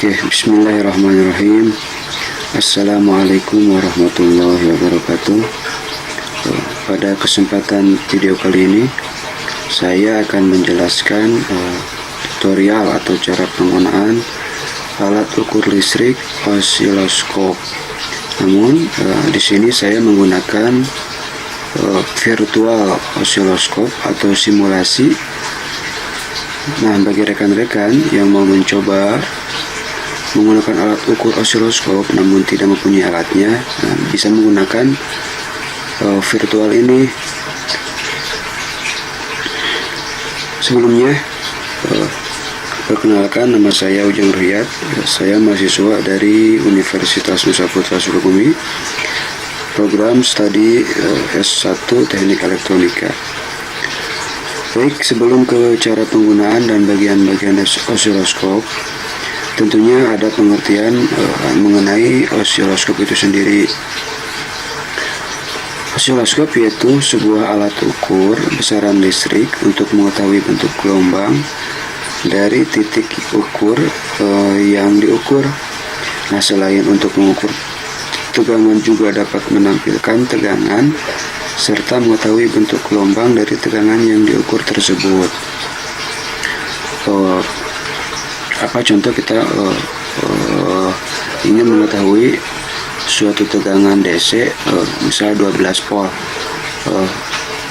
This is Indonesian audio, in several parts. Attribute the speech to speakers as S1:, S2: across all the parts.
S1: Oke, bismillahirrahmanirrahim. Assalamualaikum warahmatullahi wabarakatuh. Pada kesempatan video kali ini, saya akan menjelaskan tutorial atau cara penggunaan alat ukur listrik osiloskop. Namun, di sini saya menggunakan virtual osiloskop atau simulasi. Nah, bagi rekan-rekan yang mau mencoba menggunakan alat ukur osiloskop namun tidak mempunyai alatnya, bisa menggunakan virtual ini. Sebelumnya, perkenalkan, nama saya Ujang Riyad. Saya mahasiswa dari Universitas Nusa Putra Sukabumi, program studi S1 Teknik Elektronika. Baik, sebelum ke cara penggunaan dan bagian-bagian osiloskop, tentunya ada pengertian mengenai osiloskop itu sendiri. Osiloskop yaitu sebuah alat ukur besaran listrik untuk mengetahui bentuk gelombang dari titik ukur yang diukur. Nah, selain untuk mengukur tegangan, juga dapat menampilkan tegangan serta mengetahui bentuk gelombang dari tegangan yang diukur tersebut. Apa contoh kita ingin mengetahui suatu tegangan DC, misal 12 volt,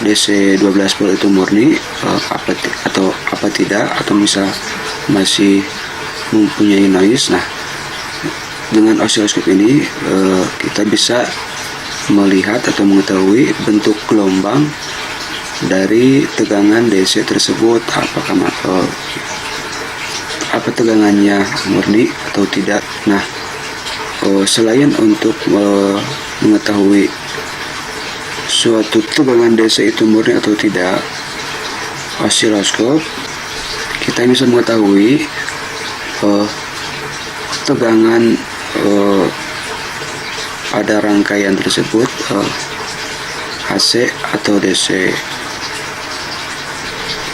S1: DC 12 volt itu murni atau tidak, atau misal masih mempunyai noise. Nah, dengan osiloskop ini kita bisa melihat atau mengetahui bentuk gelombang dari tegangan DC tersebut, apa tegangannya murni atau tidak. Nah, selain untuk mengetahui suatu tegangan DC itu murni atau tidak, osiloskop kita bisa mengetahui tegangan pada rangkaian tersebut, AC atau DC.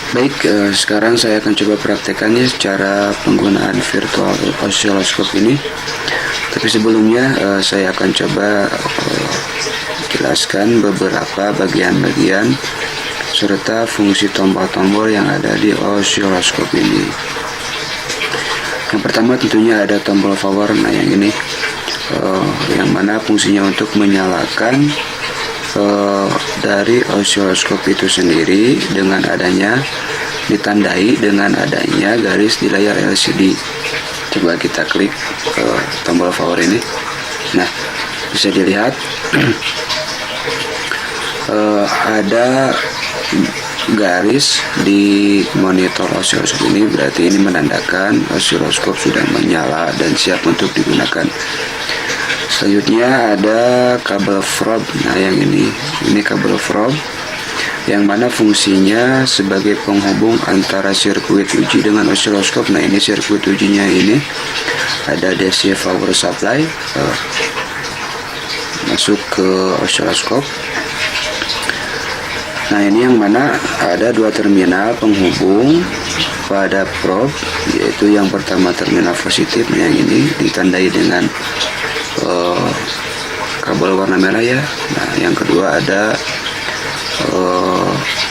S1: Baik, sekarang saya akan coba praktekannya cara penggunaan virtual osiloskop ini. Tapi sebelumnya saya akan coba jelaskan beberapa bagian-bagian serta fungsi tombol-tombol yang ada di osiloskop ini. Yang pertama tentunya ada tombol power. Nah, yang ini yang mana fungsinya untuk menyalakan dari osiloskop itu sendiri dengan adanya ditandai dengan adanya garis di layar LCD. Coba kita klik tombol power ini. Nah, bisa dilihat ada garis di monitor osiloskop ini, berarti ini menandakan osiloskop sudah menyala dan siap untuk digunakan. Selanjutnya ada kabel probe. Nah, yang ini kabel probe yang mana fungsinya sebagai penghubung antara sirkuit uji dengan osiloskop. Nah, ini sirkuit ujinya ini ada DC power supply masuk ke osiloskop. Nah, ini yang mana ada dua terminal penghubung pada probe, yaitu yang pertama terminal positif, yang ini ditandai dengan kabel warna merah ya. Nah, yang kedua ada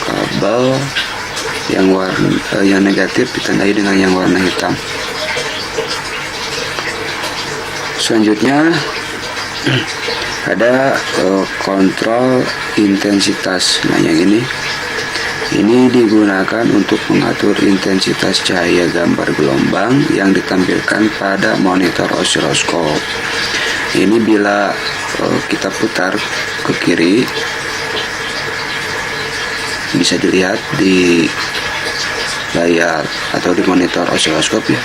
S1: kabel yang negatif ditandai dengan yang warna hitam. Selanjutnya ada kontrol intensitas. Nah, yang ini digunakan untuk mengatur intensitas cahaya gambar gelombang yang ditampilkan pada monitor osiloskop. Ini bila kita putar ke kiri, bisa dilihat di layar atau di monitor osiloskop ya,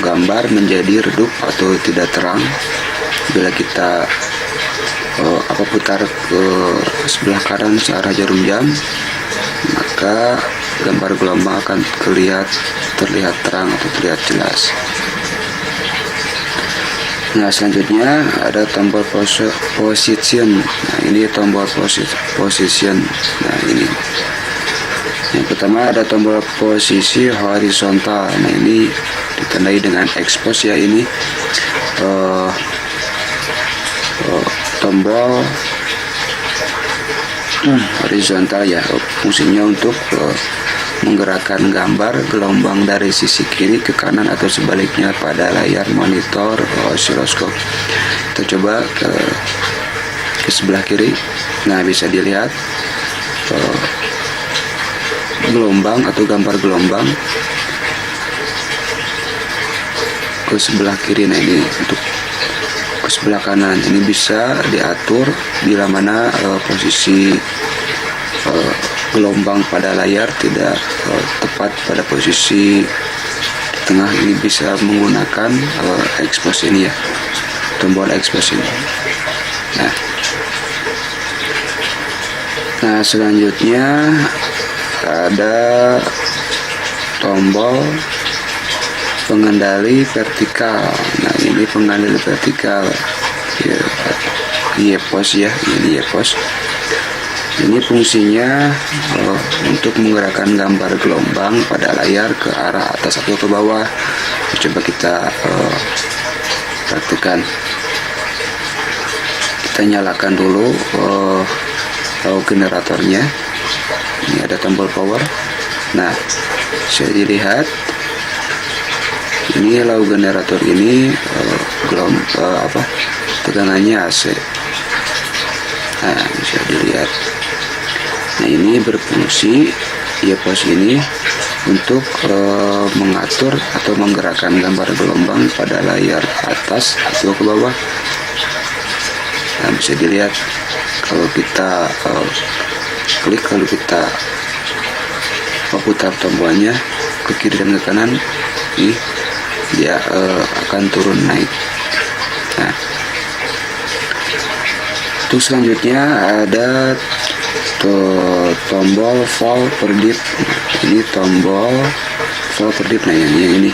S1: gambar menjadi redup atau tidak terang. Bila kita putar ke sebelah kanan searah jarum jam, maka gambar gelombang akan terlihat terang atau terlihat jelas. Nah, selanjutnya ada tombol position. Nah, ini tombol position. Nah, ini yang pertama ada tombol posisi horizontal. Nah, ini ditandai dengan expose ya. Ini tombol horizontal ya, fungsinya untuk menggerakkan gambar gelombang dari sisi kiri ke kanan atau sebaliknya pada layar monitor osiloskop. Kita coba ke sebelah kiri. Nah, bisa dilihat gelombang atau gambar gelombang ke sebelah kiri. Nah, ini untuk ke sebelah kanan ini bisa diatur bila mana posisi gelombang pada layar tidak tepat pada posisi di tengah. Ini bisa menggunakan expose ini ya, tombol expose ini. Nah, selanjutnya ada tombol pengendali vertikal. Nah, ini pengendali vertikal ya, YPOS ya, ini YPOS. Ini fungsinya untuk menggerakkan gambar gelombang pada layar ke arah atas atau ke bawah. Coba kita praktikkan. Kita nyalakan dulu generatornya. Ini ada tombol power. Nah, bisa dilihat ini low generator ini tegangannya AC. Nah, bisa dilihat. Nah, ini berfungsi YPOS ini untuk mengatur atau menggerakkan gambar gelombang pada layar atas atau ke bawah. Nah, bisa dilihat kalau kita klik, kalau kita putar tombolnya ke kiri dan ke kanan, dia akan turun naik. Nah, untuk selanjutnya ada tombol vol per dip. Ini tombol vol per dip. Nah, yang ini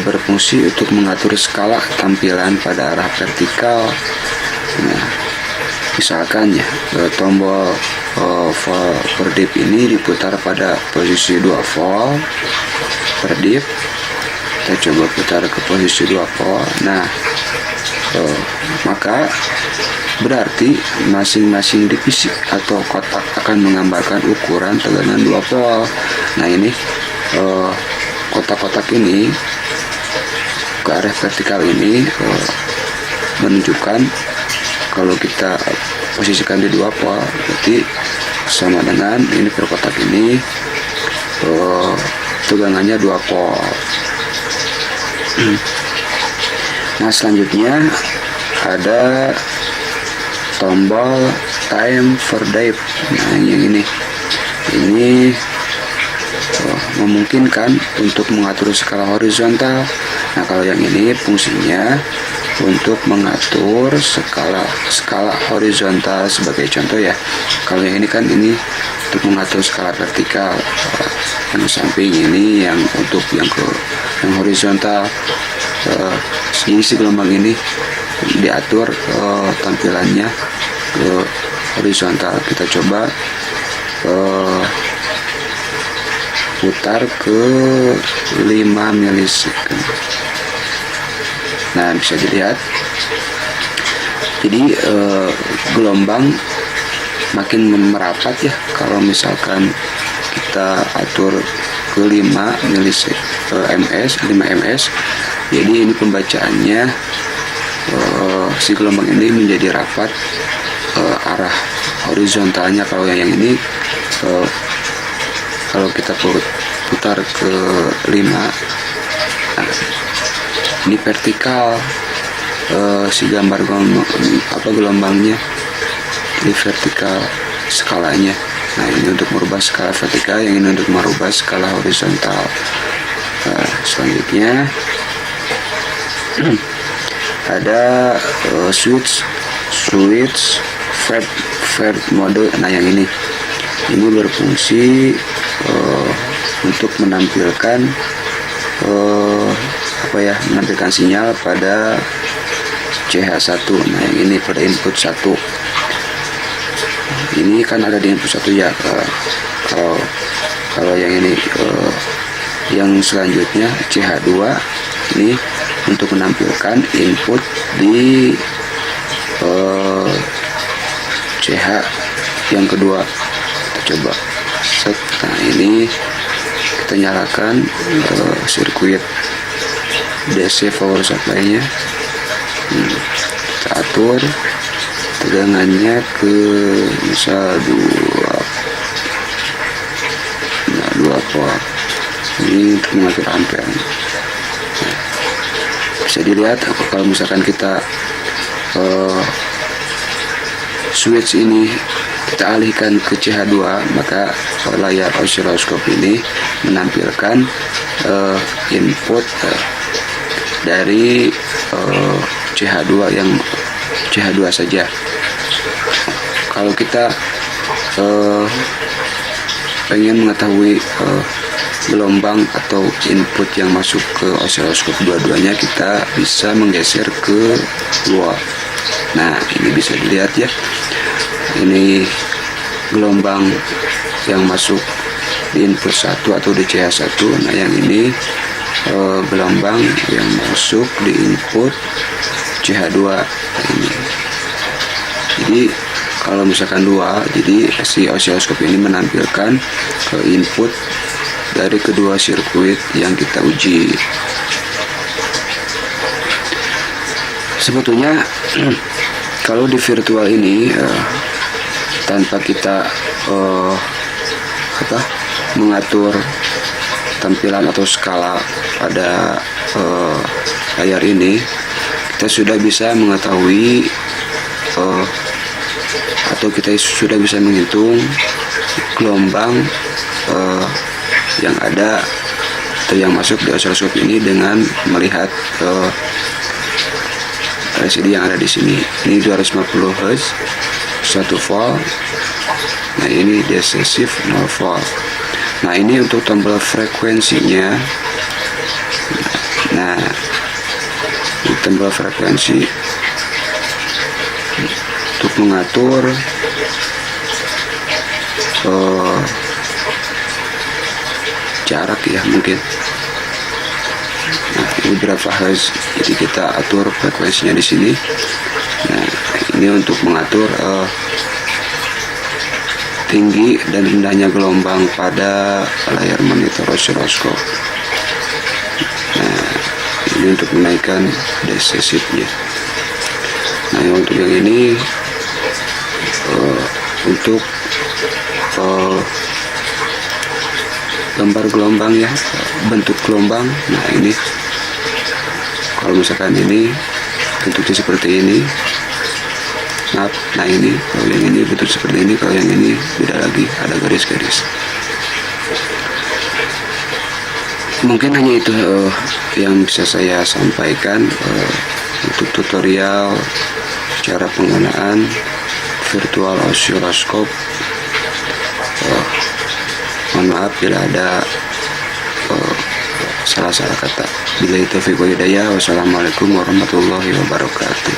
S1: berfungsi untuk mengatur skala tampilan pada arah vertikal. Nah, misalkan ya, tombol vol per dip ini diputar pada posisi 2 volt per dip. Kita coba putar ke posisi 2 volt. Nah, maka berarti masing-masing divisi atau kotak akan menggambarkan ukuran tegangan 2 volt. Nah, ini kotak-kotak ini ke arah vertikal ini menunjukkan kalau kita posisikan di 2 volt, berarti sama dengan ini per kotak ini tegangannya 2 volt. Nah, selanjutnya ada tombol time for dive. Nah, yang ini memungkinkan untuk mengatur skala horizontal. Nah, kalau yang ini fungsinya untuk mengatur skala horizontal sebagai contoh ya. Kalau yang ini kan ini untuk mengatur skala vertikal. Yang samping ini yang untuk yang horizontal. Jadi si gelombang ini diatur tampilannya ke horizontal. Kita coba putar ke 5 milisecond. Nah, bisa dilihat. Jadi gelombang makin merapat ya kalau misalkan kita atur ke 5 ms. Jadi ini pembacaannya si gelombang ini menjadi rapat arah horizontalnya. Kalau yang ini kalau kita putar ke 5, nah, ini vertikal si gambar gelombangnya di vertikal skalanya. Nah, ini untuk merubah skala vertikal, yang ini untuk merubah skala horizontal. Selanjutnya ada switch fade mode. Nah, yang ini berfungsi untuk menampilkan menampilkan sinyal pada CH1. Nah, yang ini pada input 1. Ini kan ada di input 1 ya. Kalau yang ini Yang selanjutnya CH2 ini untuk menampilkan input di CH yang kedua. Kita coba set. Nah, ini kita nyalakan sirkuit DC power supply-nya. Kita atur tegangannya ke misal 2 volt. Ini untuk mengatur ampere. Bisa dilihat kalau misalkan kita switch ini kita alihkan ke CH2, maka layar osiloskop ini menampilkan input dari CH2 yang CH2 saja. Kalau kita pengen mengetahui gelombang atau input yang masuk ke osiloskop dua-duanya, kita bisa menggeser ke luar. Nah, ini bisa dilihat ya, ini gelombang yang masuk di input 1 atau di CH1. Nah, yang ini gelombang yang masuk di input CH2 ini. Jadi kalau misalkan 2, jadi si osiloskop ini menampilkan input dari kedua sirkuit yang kita uji. Sebetulnya kalau di virtual ini tanpa kita mengatur tampilan atau skala pada layar ini, kita sudah bisa mengetahui atau kita sudah bisa menghitung gelombang yang ada atau yang masuk di osiloskop ini dengan melihat LCD yang ada di sini. Ini 250 Hz 1 volt. Nah, ini decisive 0 volt. Nah, ini untuk tombol frekuensinya. Nah, ini tombol frekuensi untuk mengatur jarak ya mungkin. Nah, ini berapa hertz, jadi kita atur frekuensinya di sini. Nah, ini untuk mengatur tinggi dan rendahnya gelombang pada layar monitor osiloskop. Nah, ini untuk menaikkan decisive-nya. Nah, untuk yang ini untuk gambar gelombang ya, bentuk gelombang. Nah, ini kalau misalkan ini bentuknya seperti ini, nah ini kalau yang ini bentuk seperti ini, kalau yang ini beda lagi, ada garis-garis. Mungkin hanya itu yang bisa saya sampaikan untuk tutorial cara penggunaan virtual osiloskop. Mohon maaf bila ada salah-salah kata. Bila itu Wassalamualaikum warahmatullahi wabarakatuh.